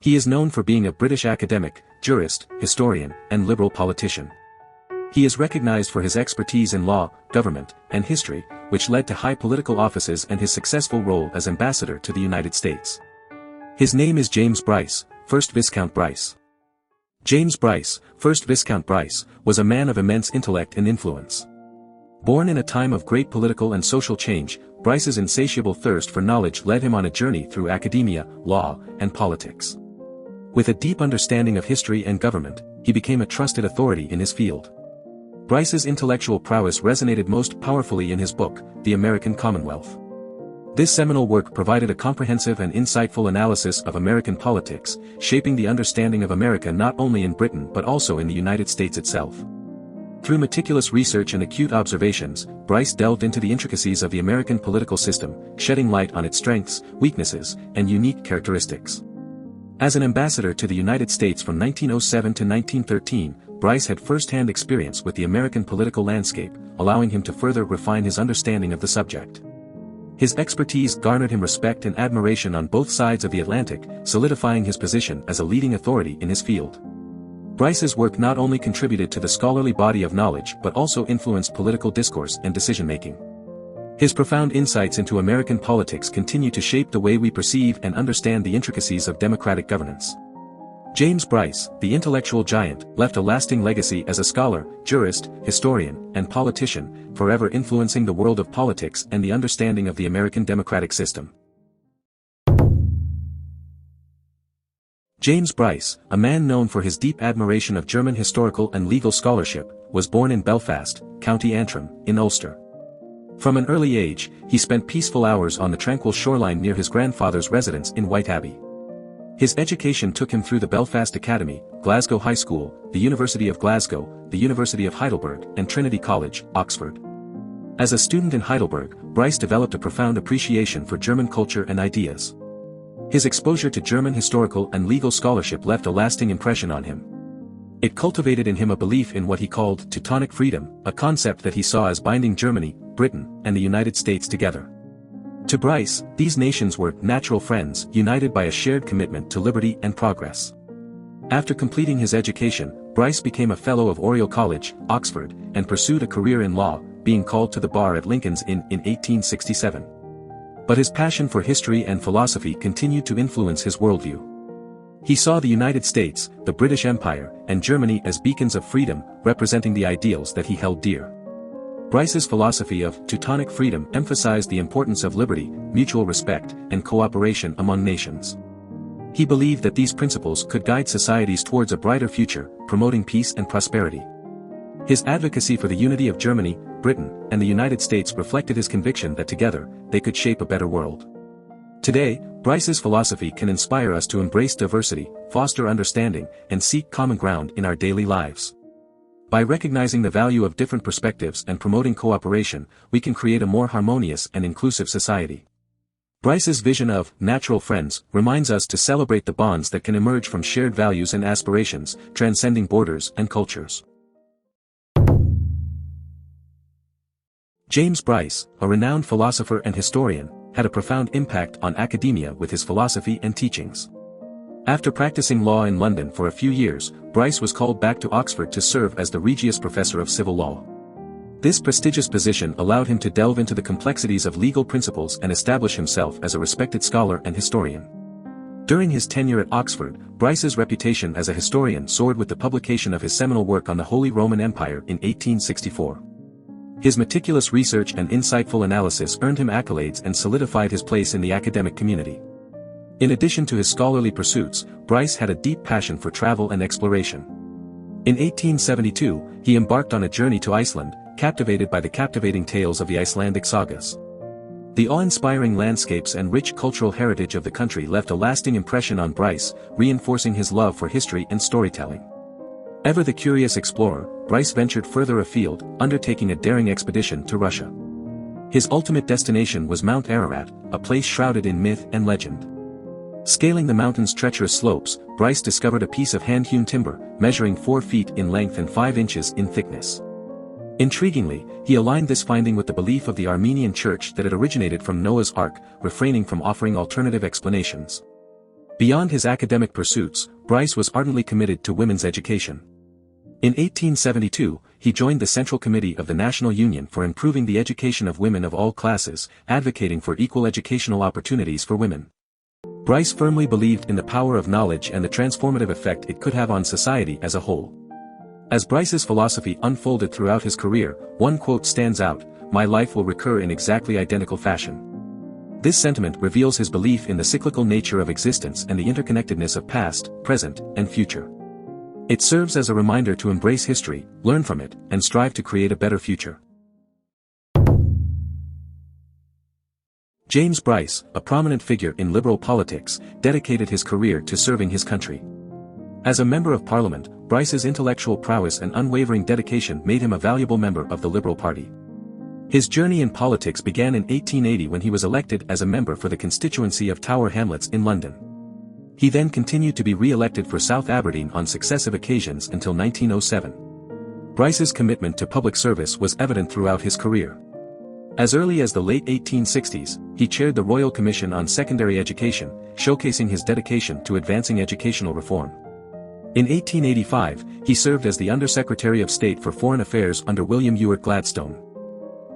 He is known for being a British academic, jurist, historian, and liberal politician. He is recognized for his expertise in law, government, and history, which led to high political offices and his successful role as ambassador to the United States. His name is James Bryce, 1st Viscount Bryce. James Bryce, 1st Viscount Bryce, was a man of immense intellect and influence. Born in a time of great political and social change, Bryce's insatiable thirst for knowledge led him on a journey through academia, law, and politics. With a deep understanding of history and government, he became a trusted authority in his field. Bryce's intellectual prowess resonated most powerfully in his book, The American Commonwealth. This seminal work provided a comprehensive and insightful analysis of American politics, shaping the understanding of America not only in Britain but also in the United States itself. Through meticulous research and acute observations, Bryce delved into the intricacies of the American political system, shedding light on its strengths, weaknesses, and unique characteristics. As an ambassador to the United States from 1907 to 1913, Bryce had first-hand experience with the American political landscape, allowing him to further refine his understanding of the subject. His expertise garnered him respect and admiration on both sides of the Atlantic, solidifying his position as a leading authority in his field. Bryce's work not only contributed to the scholarly body of knowledge but also influenced political discourse and decision-making. His profound insights into American politics continue to shape the way we perceive and understand the intricacies of democratic governance. James Bryce, the intellectual giant, left a lasting legacy as a scholar, jurist, historian, and politician, forever influencing the world of politics and the understanding of the American democratic system. James Bryce, a man known for his deep admiration of German historical and legal scholarship, was born in Belfast, County Antrim, in Ulster. From an early age, he spent peaceful hours on the tranquil shoreline near his grandfather's residence in White Abbey. His education took him through the Belfast Academy, Glasgow High School, the University of Glasgow, the University of Heidelberg, and Trinity College, Oxford. As a student in Heidelberg, Bryce developed a profound appreciation for German culture and ideas. His exposure to German historical and legal scholarship left a lasting impression on him. It cultivated in him a belief in what he called Teutonic freedom, a concept that he saw as binding Germany, Britain, and the United States together. To Bryce, these nations were natural friends, united by a shared commitment to liberty and progress. After completing his education, Bryce became a Fellow of Oriel College, Oxford, and pursued a career in law, being called to the bar at Lincoln's Inn in 1867. But his passion for history and philosophy continued to influence his worldview. He saw the United States, the British Empire, and Germany as beacons of freedom, representing the ideals that he held dear. Bryce's philosophy of Teutonic freedom emphasized the importance of liberty, mutual respect, and cooperation among nations. He believed that these principles could guide societies towards a brighter future, promoting peace and prosperity. His advocacy for the unity of Germany, Britain, and the United States reflected his conviction that together, they could shape a better world. Today, Bryce's philosophy can inspire us to embrace diversity, foster understanding, and seek common ground in our daily lives. By recognizing the value of different perspectives and promoting cooperation, we can create a more harmonious and inclusive society. Bryce's vision of natural friends reminds us to celebrate the bonds that can emerge from shared values and aspirations, transcending borders and cultures. James Bryce, a renowned philosopher and historian, had a profound impact on academia with his philosophy and teachings. After practicing law in London for a few years, Bryce was called back to Oxford to serve as the Regius Professor of Civil Law. This prestigious position allowed him to delve into the complexities of legal principles and establish himself as a respected scholar and historian. During his tenure at Oxford, Bryce's reputation as a historian soared with the publication of his seminal work on the Holy Roman Empire in 1864. His meticulous research and insightful analysis earned him accolades and solidified his place in the academic community. In addition to his scholarly pursuits, Bryce had a deep passion for travel and exploration. In 1872, he embarked on a journey to Iceland, captivated by the captivating tales of the Icelandic sagas. The awe-inspiring landscapes and rich cultural heritage of the country left a lasting impression on Bryce, reinforcing his love for history and storytelling. Ever the curious explorer, Bryce ventured further afield, undertaking a daring expedition to Russia. His ultimate destination was Mount Ararat, a place shrouded in myth and legend. Scaling the mountain's treacherous slopes, Bryce discovered a piece of hand-hewn timber, measuring 4 feet in length and 5 inches in thickness. Intriguingly, he aligned this finding with the belief of the Armenian Church that it originated from Noah's Ark, refraining from offering alternative explanations. Beyond his academic pursuits, Bryce was ardently committed to women's education. In 1872, he joined the Central Committee of the National Union for improving the education of women of all classes, advocating for equal educational opportunities for women. Bryce firmly believed in the power of knowledge and the transformative effect it could have on society as a whole. As Bryce's philosophy unfolded throughout his career, one quote stands out: "My life will recur in exactly identical fashion." This sentiment reveals his belief in the cyclical nature of existence and the interconnectedness of past, present, and future. It serves as a reminder to embrace history, learn from it, and strive to create a better future. James Bryce, a prominent figure in liberal politics, dedicated his career to serving his country. As a member of Parliament, Bryce's intellectual prowess and unwavering dedication made him a valuable member of the Liberal Party. His journey in politics began in 1880 when he was elected as a member for the constituency of Tower Hamlets in London. He then continued to be re-elected for South Aberdeen on successive occasions until 1907. Bryce's commitment to public service was evident throughout his career. As early as the late 1860s, he chaired the Royal Commission on Secondary Education, showcasing his dedication to advancing educational reform. In 1885, he served as the Under-Secretary of State for Foreign Affairs under William Ewart Gladstone.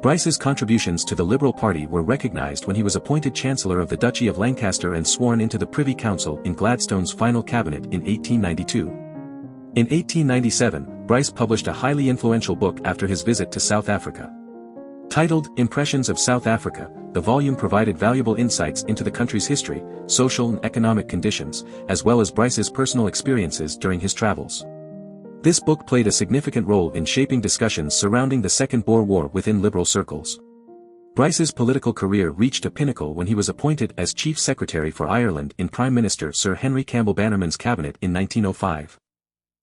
Bryce's contributions to the Liberal Party were recognized when he was appointed Chancellor of the Duchy of Lancaster and sworn into the Privy Council in Gladstone's final cabinet in 1892. In 1897, Bryce published a highly influential book after his visit to South Africa. Titled Impressions of South Africa, the volume provided valuable insights into the country's history, social and economic conditions, as well as Bryce's personal experiences during his travels. This book played a significant role in shaping discussions surrounding the Second Boer War within liberal circles. Bryce's political career reached a pinnacle when he was appointed as Chief Secretary for Ireland in Prime Minister Sir Henry Campbell Bannerman's cabinet in 1905.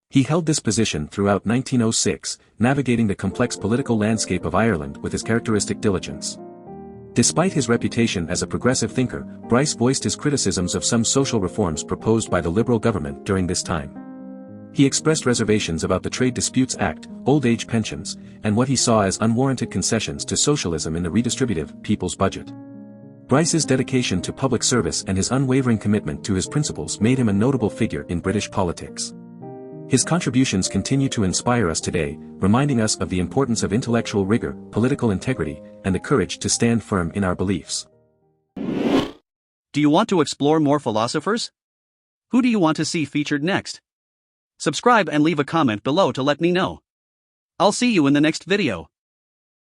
He held this position throughout 1906, navigating the complex political landscape of Ireland with his characteristic diligence. Despite his reputation as a progressive thinker, Bryce voiced his criticisms of some social reforms proposed by the Liberal government during this time. He expressed reservations about the Trade Disputes Act, old age pensions, and what he saw as unwarranted concessions to socialism in the redistributive People's Budget. Bryce's dedication to public service and his unwavering commitment to his principles made him a notable figure in British politics. His contributions continue to inspire us today, reminding us of the importance of intellectual rigor, political integrity, and the courage to stand firm in our beliefs. Do you want to explore more philosophers? Who do you want to see featured next? Subscribe and leave a comment below to let me know. I'll see you in the next video.